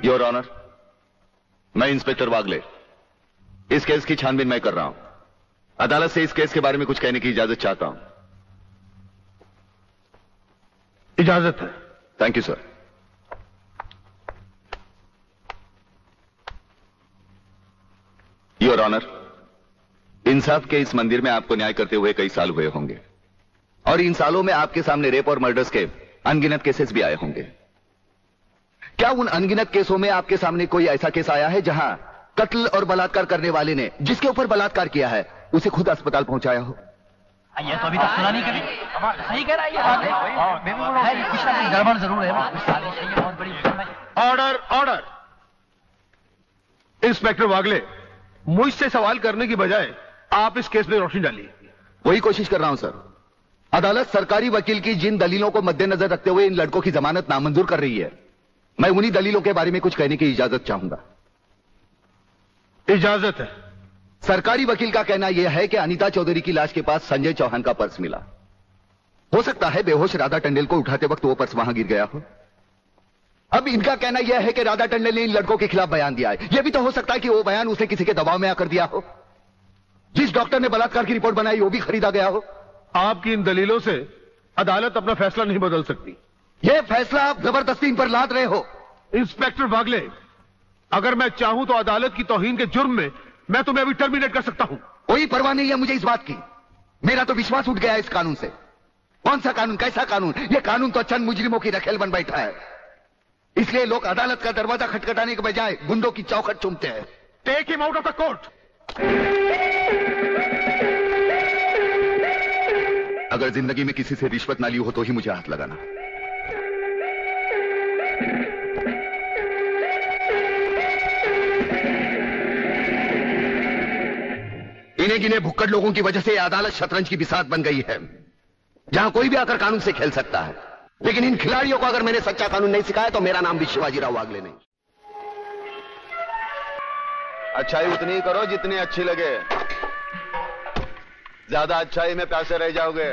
Your honour, मैं inspector वागले इस case की छानबीन मैं कर रहा हूं। अदालत से इस केस के बारे में कुछ कहने की इजाजत चाहता हूं। इजाजत है। Thank you sir. Your honour, इंसाफ के इस मंदिर में आपको न्याय करते हुए कई साल हुए होंगे और इन सालों में आपके सामने रेप और मर्डर्स के अनगिनत केसेस भी आए होंगे। क्या उन अनगिनत केसों में आपके सामने कोई ऐसा केस आया है जहां कत्ल और बलात्कार करने वाले ने जिसके ऊपर बलात्कार किया है उसे खुद अस्पताल पहुंचाया हो? ये तो अभी तक सुना नहीं कभी। सही कह रहा है ये, कुछ ना गड़बड़ जरूर है। बहुत बड़ी ऑर्डर, ऑर्डर। इंस्पेक्टर वागले, मुझसे सवाल करने की बजाय आप इस केस में रोशनी डालिए। वही कोशिश कर रहा हूं सर। अदालत सरकारी वकील की जिन दलीलों को मद्देनजर रखते हुए इन लड़कों की जमानत नामंजूर कर रही है, मैं उन्हीं दलीलों के बारे में कुछ कहने की इजाजत चाहूंगा। इजाजत है। सरकारी वकील का कहना यह है कि अनीता चौधरी की लाश के पास संजय चौहान का पर्स मिला। हो सकता है बेहोश राधा टंडेल को उठाते वक्त वो पर्स वहां गिर गया हो। अब इनका कहना यह है कि राधा टंडेल ने इन लड़कों के खिलाफ बयान दिया है। यह भी तो हो सकता है कि वो बयान उसे किसी के दबाव में आकर दिया हो। जिस डॉक्टर ने बलात्कार की रिपोर्ट बनाई वो भी खरीदा गया हो। आपकी इन दलीलों से अदालत अपना फैसला नहीं बदल सकती। यह फैसला आप जबरदस्ती इन पर लाद रहे हो। इंस्पेक्टर वागले, अगर मैं चाहूं तो अदालत की तौहीन के जुर्म में मैं तुम्हें अभी टर्मिनेट कर सकता हूं। कोई परवाह नहीं है मुझे इस बात की। मेरा तो विश्वास उठ गया है इस कानून से। कौन सा कानून, कैसा कानून? यह कानून तो चंद मुजरिमों की रखेल बन बैठा है। इसलिए लोग अदालत का दरवाजा खटखटाने के बजाय गुंडों की चौखट चूमते हैं। Take him out of the court. अगर जिंदगी में किसी से रिश्वत ना ली हो तो ही मुझे हाथ लगाना। इन्हें गिने भुक्कड़ लोगों की वजह से अदालत शतरंज की बिसात बन गई है, जहां कोई भी आकर कानून से खेल सकता है। लेकिन इन खिलाड़ियों को अगर मैंने सच्चा कानून नहीं सिखाया तो मेरा नाम भी शिवाजीराव वागले नहीं। अच्छाई उतनी ही करो जितनी अच्छी लगे। ज्यादा अच्छाई में प्यासे रह जाओगे।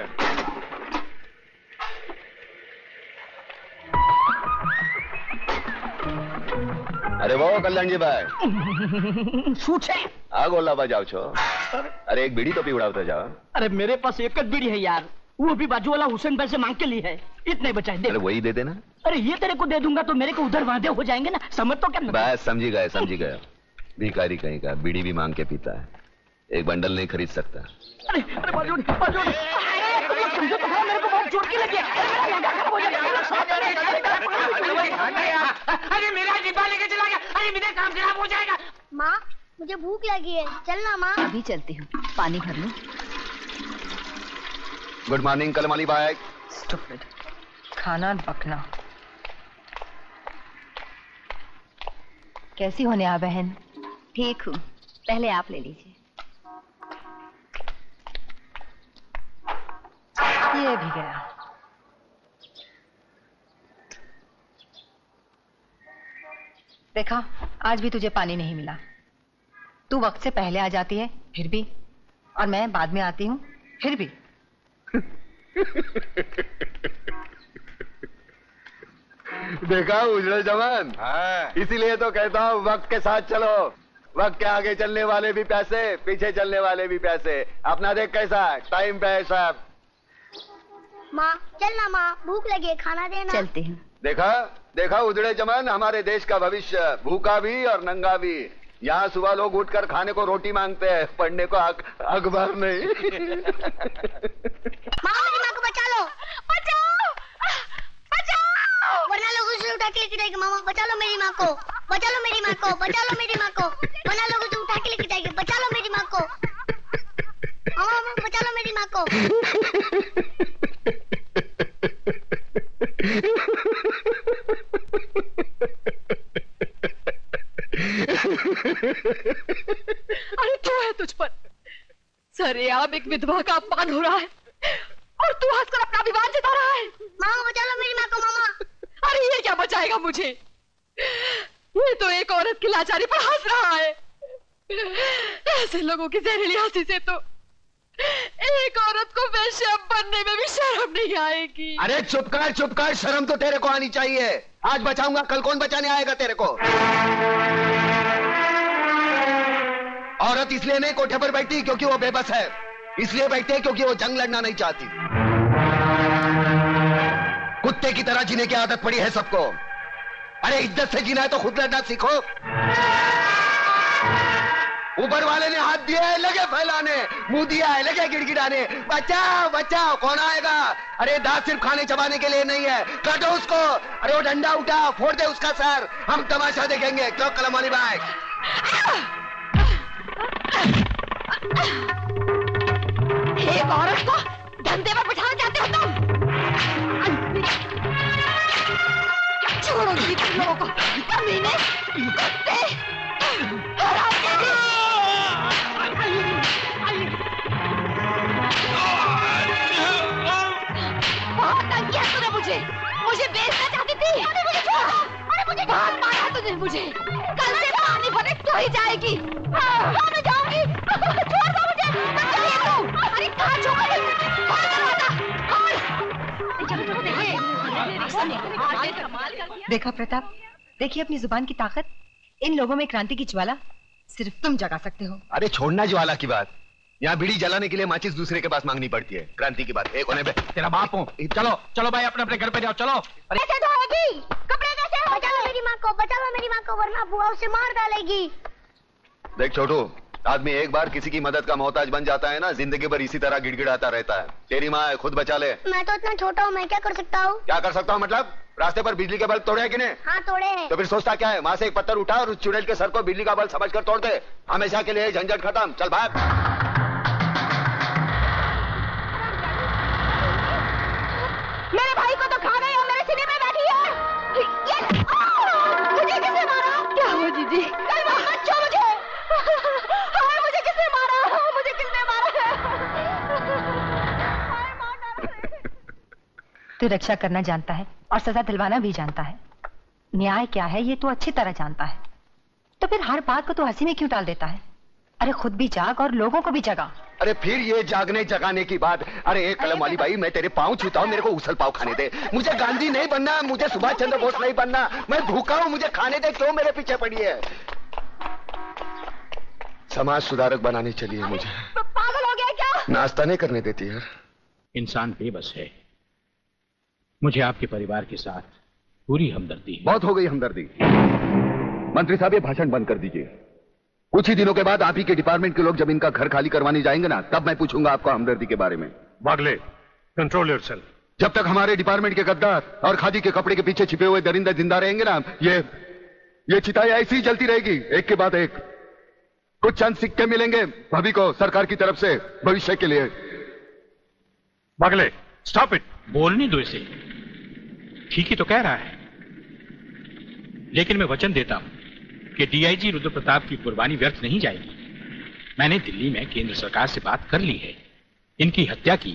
अरे वो कल्याण जी भाई छूट है। गोला बजाओ छो। अरे एक बीड़ी तो पी उड़ाते जाओ। अरे मेरे पास एक बीड़ी है यार, वो भी बाजू वाला हुसैन भाई से मांग के ली है। इतने बचाए दे। अरे वही दे देना। अरे ये तेरे को दे दूंगा तो मेरे को उधर वादे हो जाएंगे ना, समझ तो क्या? बस समझी गए, समझी गए। भिखारी कहीं का बीड़ी भी मांग के पीता है, एक बंडल नहीं खरीद सकता। अरे अरे बाजू बाजू समझो तो मेरे को बहुत चोट की लगी है। अरे मेरा डिब्बा लेके चला गया। अरे मेरा काम खराब हो जाएगा। माँ मुझे भूख लगी है, चलना माँ। अभी चलती हूँ, पानी भर लूं। गुड मॉर्निंग कलमाली बाय। स्टूपिड, खाना पकना। कैसी हो नेहा बहन? ठीक हूँ, पहले आप ले लीजिए। ये भी गया। देखा, आज भी तुझे पानी नहीं मिला। तू वक्त से पहले आ जाती है फिर भी, और मैं बाद में आती हूँ फिर भी। देखा उजड़े जवान? इसीलिए तो कहता हूँ वक्त के साथ चलो। वक्त के आगे चलने वाले भी पैसे, पीछे चलने वाले भी पैसे। अपना देख कैसा टाइम पे है सब। माँ चलना माँ, भूख लगी है, खाना देना। चलती हूँ। देखा देखा उजड़े जवान, हमारे देश का भविष्य भूखा भी और नंगा भी। यहाँ सुबह लोग उठकर खाने को रोटी मांगते हैं, पढ़ने को अखबार नहीं। माँ को बचा लो, बचाओ बचाओ, वरना लोग उसे उठा के लेके जाएंगे। मामा बचा लो मेरी माँ को, बचा लो मेरी माँ को, बचा लो मेरी माँ को, वरना लोग उसे उठा के लेके जाएंगे। बचा लो मेरी माँ को, मामा बचा लो मेरी माँ को। अरे क्यों है तुझ पर? सरेआम एक विधवा का अपमान हो रहा है और तू हंसकर अपना विवाद जता रहा है। मामा बचा लो मेरी माँ को। मामा अरे ये क्या बचाएगा मुझे? ये तो एक औरत की लाचारी पर हंस रहा है। ऐसे लोगों की जहरीली हंसी से तो एक औरत को वैश्या बनने में भी शर्म नहीं आएगी। अरे चुप कर, शर्म तो तेरे को आनी चाहिए। आज बचाऊंगा, कल कौन बचाने आएगा तेरे को? औरत इसलिए नहीं कोठे पर बैठती क्योंकि वो बेबस है, इसलिए बैठती है क्योंकि वो जंग लड़ना नहीं चाहती। कुत्ते की तरह जीने की आदत पड़ी है सबको। अरे इज्जत से जीना है तो खुद लड़ना सीखो। ऊपर वाले ने हाथ दिया है लगे फैलाने, मुंह दिया है लगे गिड़गिड़ाने, बचाओ बचाओ। कौन आएगा? अरे दांत सिर्फ खाने चबाने के लिए नहीं है, काटो उसको। अरे वो डंडा उठा, फोड़ दे उसका सर, हम तमाशा देखेंगे। क्यों कलम वाली भाई? एक औरत को धंधे पर बिठाना चाहते हो तुम? छोड़ो जी तुम लोगों को, कमीने, कुत्ते, हरामजादे। बहुत तंग किया तूने मुझे बेचना चाहती थी। अरे मुझे छोड़ो, अरे मुझे बहुत मारा तूने मुझे। कल से पानी भरे तो ही जाएगी। मैं जाऊंगी, छोड़ दो मुझे, मत जाइए तुम। अरे कहाँ छोड़? देखा प्रताप, देखिए अपनी जुबान की ताकत। इन लोगों में क्रांति की ज्वाला सिर्फ तुम जगा सकते हो। अरे छोड़ना ज्वाला की बात, यहाँ बीड़ी जलाने के लिए माचिस दूसरे के पास मांगनी पड़ती है। क्रांति की बात एक होने पे तेरा बाप हूँ। चलो चलो भाई, अपने अपने घर पे जाओ। चलो। कैसे धोएगी कपड़े? कैसे? बचा लो मेरी माँ को, बचा लो मेरी माँ को, वरना बुआ उसे मार डालेगी। देख छोटू, आदमी एक बार किसी की मदद का मोहताज बन जाता है ना, जिंदगी भर इसी तरह गिड़गिड़ाता रहता है। तेरी माँ है, खुद बचा ले। मैं तो इतना छोटा हूँ, मैं क्या कर सकता हूँ? क्या कर सकता हूँ मतलब? रास्ते पर बिजली के बल्ब तोड़े हैं कि नहीं? हाँ तोड़े हैं। तो फिर सोचता क्या है? वहाँ से एक पत्थर उठा और उस चुड़ैल के सर को बिजली का बल्ब समझकर तोड़ दे। हमेशा के लिए झंझट खत्म। चल भाग। मेरे भाई को तो खा गई और मेरे सीने में बैठी है। मुझे किसने मारा? क्या हुआ जीजी? बच्चों मुझे मुझे किसने मारा? मुझे किसने मारा? तू रक्षा करना जानता है और सजा दिलवाना भी जानता है। न्याय क्या है ये तू अच्छी तरह जानता है, तो फिर हर बात को तू हंसी में क्यों टाल देता है? अरे खुद भी जाग और लोगों को भी जगा। अरे फिर ये जागने जगाने की बात? अरे एक कलम वाली भाई, मैं तेरे पाँव छूता हूँ, मेरे को उसल पाव खाने दे। मुझे गांधी नहीं बनना, मुझे सुभाष चंद्र बोस नहीं बनना, मैं भूखा हूँ, मुझे खाने दे। क्यों मेरे पीछे पड़ी है? समाज सुधारक बनाने चली है मुझे। पागल हो गया क्या? नाश्ता नहीं करने देती यार। इंसान बेबस है। मुझे आपके परिवार के साथ पूरी हमदर्दी है। बहुत हो गई हमदर्दी। मंत्री साहब ये भाषण बंद कर दीजिए। कुछ ही दिनों के बाद आप ही के डिपार्टमेंट के लोग जब इनका घर खाली करवाने जाएंगे ना, तब मैं पूछूंगा आपको हमदर्दी के बारे में। वागले, कंट्रोल योरसेल्फ। जब तक हमारे डिपार्टमेंट के गद्दार और खादी के कपड़े के पीछे छिपे हुए दरिंदे जिंदा रहेंगे ना, ये चिताएं ऐसी ही जलती रहेगी, एक के बाद एक। कुछ चंद सिक्के मिलेंगे भाभी को सरकार की तरफ से भविष्य के लिए। वागले, स्टॉप इट। बोलने दो इसे। ठीक ही तो कह रहा है, लेकिन मैं वचन देता हूं कि डीआईजी रुद्र प्रताप की कुर्बानी व्यर्थ नहीं जाएगी। मैंने दिल्ली में केंद्र सरकार से बात कर ली है। इनकी हत्या की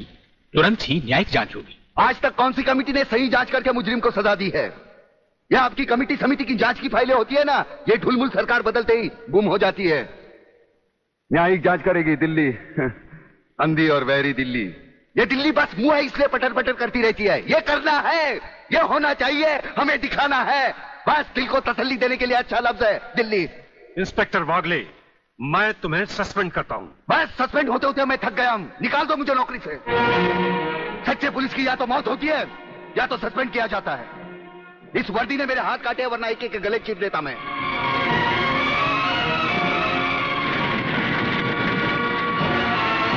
तुरंत ही न्यायिक जांच होगी। आज तक कौन सी कमेटी ने सही जांच करके मुजरिम को सजा दी है? यह आपकी कमेटी समिति की जांच की फाइलें होती है ना, ये ढुलमुल सरकार बदलते ही गुम हो जाती है। न्यायिक जांच करेगी दिल्ली, अंधी और वैरी दिल्ली। ये दिल्ली बस मुंह है इसलिए पटर पटर करती रहती है। ये करना है, ये होना चाहिए, हमें दिखाना है। बस दिल को तसल्ली देने के लिए अच्छा लफ्ज है दिल्ली। इंस्पेक्टर वागले, मैं तुम्हें सस्पेंड करता हूं। बस सस्पेंड होते होते मैं थक गया हूं। निकाल दो मुझे नौकरी से। सच्चे पुलिस की या तो मौत होती है या तो सस्पेंड किया जाता है। इस वर्दी ने मेरे हाथ काटे, वरना एक एक गले चीर देता मैं।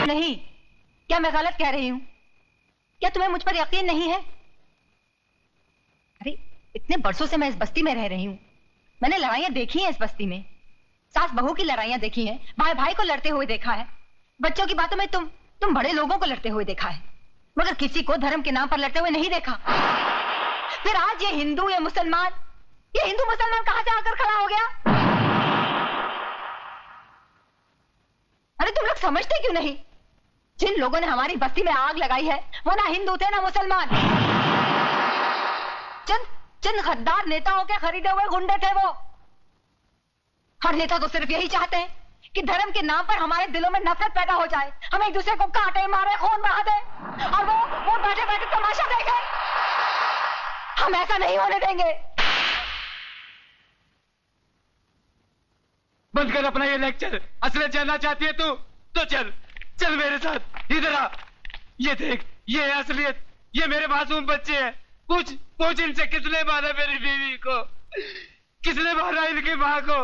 नहीं, क्या मैं गलत कह रही हूं? क्या तुम्हें मुझ पर यकीन नहीं है? अरे इतने बरसों से मैं इस बस्ती में रह रही हूं। मैंने लड़ाइयां देखी हैं इस बस्ती में, सास बहू की लड़ाइयां देखी हैं, भाई भाई को लड़ते हुए देखा है, बच्चों की बातों में तुम बड़े लोगों को लड़ते हुए देखा है, मगर किसी को धर्म के नाम पर लड़ते हुए नहीं देखा। फिर आज ये हिंदू या मुसलमान, ये हिंदू मुसलमान कहां से आकर खड़ा हो गया? अरे तुम लोग समझते क्यों नहीं? जिन लोगों ने हमारी बस्ती में आग लगाई है वो ना हिंदू थे ना मुसलमान। चंद गद्दार नेताओं के खरीदे हुए गुंडे थे वो। हर नेता तो सिर्फ यही चाहते हैं कि धर्म के नाम पर हमारे दिलों में नफरत पैदा हो जाए, हम एक दूसरे को काटे मारे खून बहा दे और वो बैठे बैठे तमाशा देखे। हम ऐसा नहीं होने देंगे। बंद कर अपना ये लेक्चर। असलियत जानना चाहती है तू तो चल चल मेरे साथ। इधर आ, ये देख, ये है असलियत। ये मेरे मासूम बच्चे हैं। पूछ इनसे किसने मारा मेरी बीवी को, किसने मारा इनकी माँ को।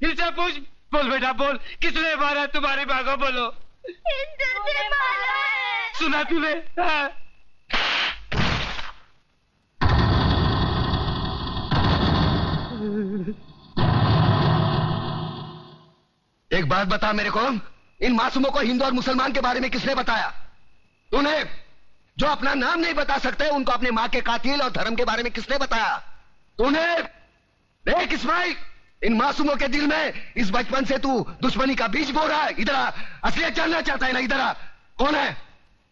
इनसे पूछ। बोल बेटा बोल, किसने मारा तुम्हारी माँ को? बोलो। हिंदू ने मारा है। सुना तूने? हाँ। एक बात बता मेरे को, इन मासूमों को हिंदू और मुसलमान के बारे में किसने बताया? तूने? जो अपना नाम नहीं बता सकते उनको अपने मां के कातिल और धर्म के बारे में किसने बताया? तूने? देख इस्माइल, इन मासूमों के दिल में इस बचपन से तू दुश्मनी का बीज बो रहा है। इधर आ, असलियत जानना चाहता है ना? इधर आ। कौन है?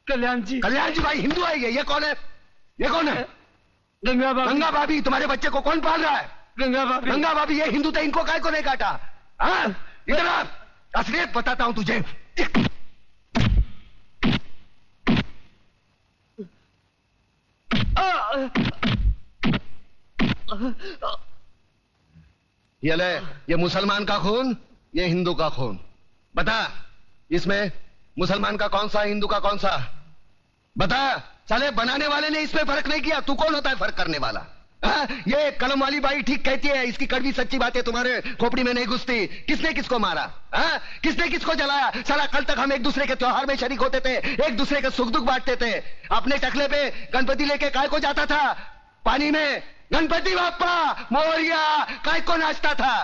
कल्याण जी। कल्याण जी भाई हिंदू है ये कौन है? ये कौन है? गंगा भाभी। गंगा भाभी। तुम्हारे बच्चे को कौन पाल रहा है? गंगा भाभी। गंगा भाभी ये हिंदू थे, इनको काय को नहीं काटा? हाँ, इधर आ, असलियत बताता हूं तुझे। ये ले, ये मुसलमान का खून, ये हिंदू का खून। बता, इसमें मुसलमान का कौन सा, हिंदू का कौन सा? बता। साले बनाने वाले ने इसमें फर्क नहीं किया, तू कौन होता है फर्क करने वाला? ये कलम वाली बाई ठीक कहती है, इसकी कड़वी सच्ची बातें तुम्हारे खोपड़ी में नहीं घुसती। किसने किसको मारा? किसने किसको जलाया? साला कल तक हम एक दूसरे के त्योहार में शरीक होते थे, एक दूसरे के सुख दुख बांटते थे। अपने टकले पे गणपति लेके काय को जाता था? पानी में गणपति बाप्पा मोरिया काय को नाचता था?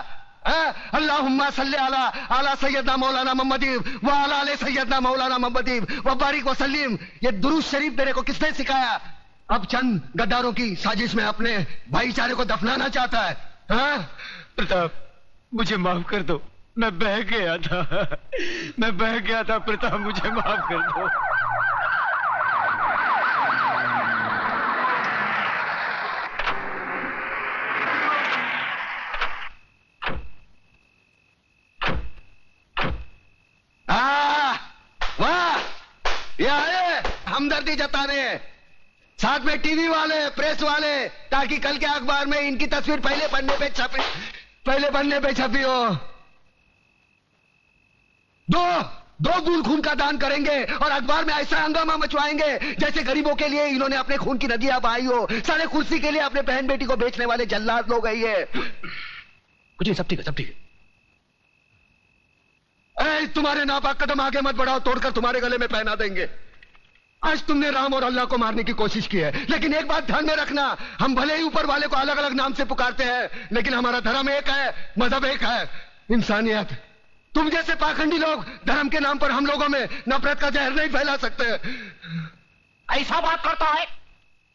अल्लाहुम्मा सल्ली अला सैयदना मौलाना मोहम्मदी व अला आले सैयदना मौलाना मोहम्मदी व बारिक व सल्लिम। ये दुरूद शरीफ तेरे को किसने सिखाया? अब चंद गद्दारों की साजिश में अपने भाईचारे को दफनाना चाहता है। प्रताप, मुझे माफ कर दो, मैं बह गया था, मैं बह गया था। प्रताप मुझे माफ कर दो। वाह, ये आए हमदर्दी जताने, साथ में टीवी वाले, प्रेस वाले, ताकि कल के अखबार में इनकी तस्वीर पहले पन्ने पे छपी हो। दो बूंद खून का दान करेंगे और अखबार में ऐसा हंगामा मचवाएंगे जैसे गरीबों के लिए इन्होंने अपने खून की नदियां बहाई हो। सारे कुर्सी के लिए अपने बहन बेटी को बेचने वाले जल्लाद लोग है ये। कुछ नहीं, सब ठीक है, सब ठीक है। तुम्हारे नापाक कदम आगे मत बढ़ाओ, तोड़कर तुम्हारे गले में पहना देंगे। आज तुमने राम और अल्लाह को मारने की कोशिश की है, लेकिन एक बात ध्यान में रखना, हम भले ही ऊपर वाले को अलग अलग नाम से पुकारते हैं, लेकिन हमारा धर्म एक है, मजहब एक है, इंसानियत। तुम जैसे पाखंडी लोग धर्म के नाम पर हम लोगों में नफरत का जहर नहीं फैला सकते। ऐसा बात करता है?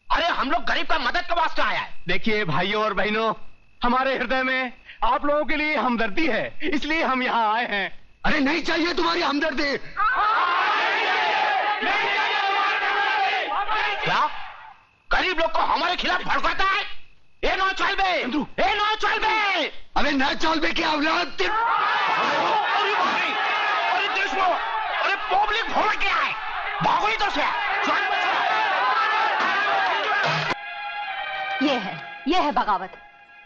अरे हम लोग गरीब का मदद के वास्ते आया है। देखिए भाइयों और बहनों, हमारे हृदय में आप लोगों के लिए हमदर्दी है, इसलिए हम यहाँ आए हैं। अरे नहीं चाहिए तुम्हारी हमदर्दी। क्या गरीब लोग को हमारे खिलाफ भड़काता है? ए नो चलबे, ए नो चलबे। अबे न चलबे की औलाद। अरे दुश्मन, अरे पब्लिक भड़क गया है, भागो इधर से। ये है बगावत।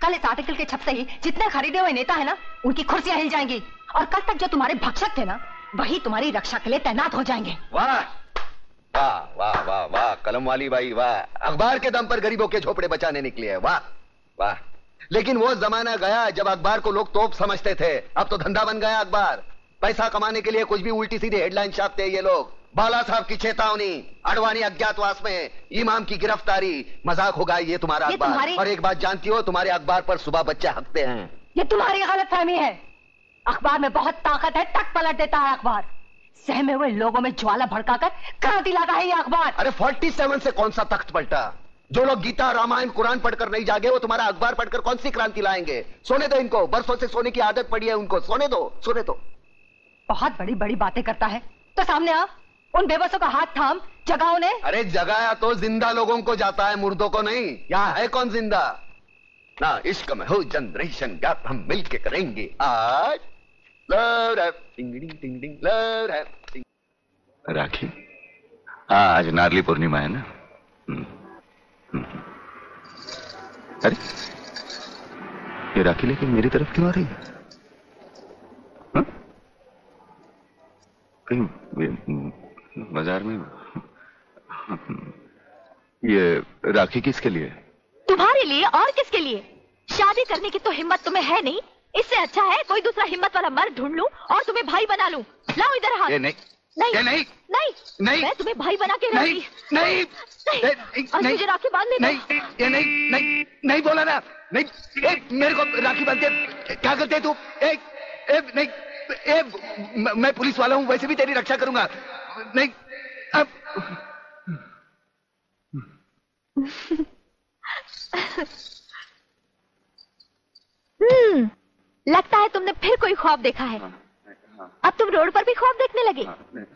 कल इस आर्टिकल के छपते ही जितने खरीदे हुए नेता है ना, उनकी कुर्सियां हिल जाएंगी और कल तक जो तुम्हारे भक्षक थे ना, वही तुम्हारी रक्षा के लिए तैनात हो जाएंगे। वाह वाह वाह वाह वाह, कलम वाली बाई वाह, अखबार के दम पर गरीबों के झोपड़े बचाने निकली है। वाह वाह। लेकिन वो जमाना गया जब अखबार को लोग तोप समझते थे, अब तो धंधा बन गया अखबार। पैसा कमाने के लिए कुछ भी उल्टी सीधी हेडलाइन छापते हैं ये लोग। बाला साहब की चेतावनी, अडवाणी अज्ञातवास में, इमाम की गिरफ्तारी, मजाक होगा ये तुम्हारा अखबार। और एक बात जानती हो, तुम्हारे अखबार पर सुबह बच्चे हकते हैं। ये तुम्हारी गलतफहमी है। अखबार में बहुत ताकत है, तक पलट देता है अखबार। सहमे हुए लोगों में ज्वाला भड़काकर क्रांति लाता है ये अखबार। अरे 47 से कौन सा तख्त पलटा? जो लोग गीता, रामायण, कुरान पढ़कर नहीं जागे, वो तुम्हारा अखबार पढ़कर कौन सी क्रांति लाएंगे? सोने दो इनको, बरसों से सोने की आदत पड़ी है उनको, सोने दो, सोने दो। बहुत बड़ी बड़ी बातें करता है तो सामने आ, उन बेबसों का हाथ थाम, जगाओ ने। अरे जगाया तो जिंदा लोगों को जाता है, मुर्दों को नहीं। यहाँ है कौन जिंदा? ना इश्क में हो जनरेशन गैप हम मिलके करेंगे आज। लव है, टिंग टिंग टिंग टिंग, लव है। राखी, हाँ आज नारली पूर्णिमा है ना। अरे ये राखी लेके मेरी तरफ क्यों आ रही है? हाँ? कहीं बाजार में ये राखी किसके लिए? तुम्हारे लिए और किसके लिए? शादी करने की तो हिम्मत तुम्हें है नहीं, इससे अच्छा है कोई दूसरा हिम्मत वाला मर्द ढूंढ लूं और तुम्हें भाई बना लूं। लाओ इधर हाथ। नहीं नहीं नहीं नहीं नहीं, मैं तुम्हें भाई बना के नहीं नहीं और मुझे राखी बांधने दो। नहीं ये नहीं नहीं नहीं बोला ना। नहीं मेरे को राखी बांधते क्या करते तू? नहीं मैं पुलिस वाला हूं, वैसे भी तेरी रक्षा करूंगा। नहीं अब लगता है तुमने फिर कोई ख्वाब देखा है। अब तुम रोड पर भी ख्वाब देखने लगे।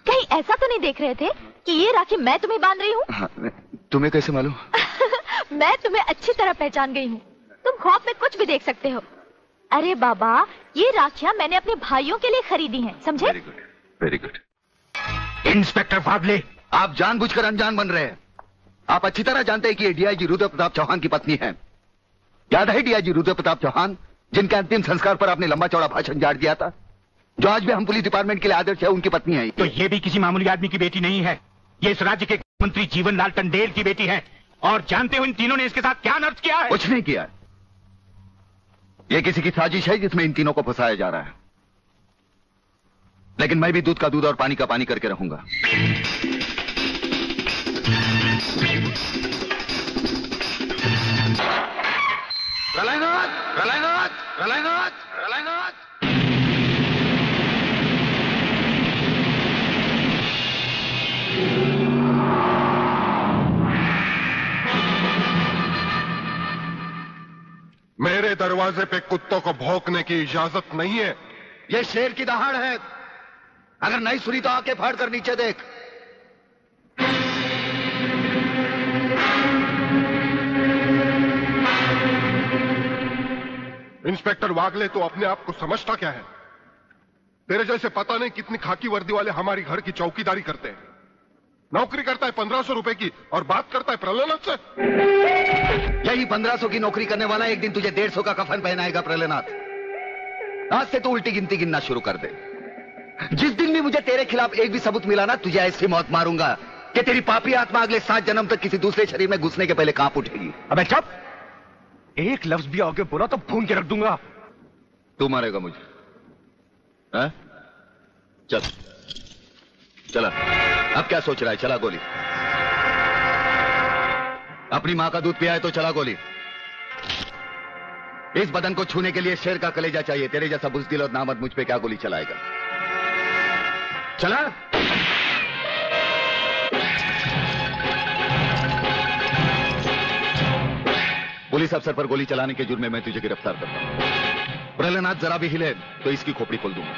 कहीं ऐसा तो नहीं देख रहे थे कि ये राखी मैं तुम्हें बांध रही हूँ? तुम्हें कैसे मालूम? मैं तुम्हें अच्छी तरह पहचान गई हूँ। तुम ख्वाब में कुछ भी देख सकते हो। अरे बाबा, ये राखियाँ मैंने अपने भाइयों के लिए खरीदी हैं, समझे? Very good, very good. Inspector Wagle, आप जानबूझकर अनजान बन रहे हैं। आप अच्छी तरह जानते हैं कि ये डीआईजी रुद्र प्रताप चौहान की पत्नी है। याद है डीआईजी रुद्र प्रताप चौहान, जिनके अंतिम संस्कार पर आपने लंबा चौड़ा भाषण झाड़ दिया था, जो आज भी हम पुलिस डिपार्टमेंट के लिए आदर्श है, उनकी पत्नी है। तो ये भी किसी मामूली आदमी की बेटी नहीं है, ये इस राज्य के मंत्री जीवनलाल टंडेल की बेटी है। और जानते हो इन तीनों ने इसके साथ क्या नर्च किया है? कुछ नहीं किया। ये किसी की साजिश है जिसमें इन तीनों को फंसाया जा रहा है। लेकिन मैं भी दूध का दूध और पानी का पानी करके रहूंगा। रलायनाथ, रलायनाथ, रलायनाथ, रलायनाथ। मेरे दरवाजे पे कुत्तों को भौंकने की इजाजत नहीं है। ये शेर की दहाड़ है। अगर नहीं सुनी तो आके फाड़ कर नीचे देख। इंस्पेक्टर वागले, तो अपने आप को समझता क्या है? तेरे जैसे पता नहीं कितनी खाकी वर्दी वाले हमारी घर की चौकीदारी करते हैं। नौकरी करता है 1500 रुपए की और बात करता है प्रलयनाथ से। यही 1500 की नौकरी करने वाला एक दिन तुझे 150 का कफन पहनाएगा प्रलयनाथ। आज से तू उल्टी गिनती गिनना शुरू कर दे। जिस दिन भी मुझे तेरे खिलाफ एक भी सबूत मिला ना, तुझे ऐसी मौत मारूंगा कि तेरी पापी आत्मा अगले 7 जन्म तक किसी दूसरे शरीर में घुसने के पहले कांप उठेगी। अबे चुप! एक लफ्ज भी आगे बोला तो भून के रख दूंगा। तू मारेगा मुझे? है? चल चला। अब क्या सोच रहा है? चला गोली। अपनी मां का दूध पिया है तो चला गोली। इस बदन को छूने के लिए शेर का कलेजा चाहिए। तेरे जैसा बुज़दिल और नामर्द मुझ पे क्या गोली चलाएगा? चला। पुलिस अफसर पर गोली चलाने के जुर्म में मैं तुझे गिरफ्तार करता हूं। प्रलयनाथ जरा भी हिले तो इसकी खोपड़ी खोल दूंगा।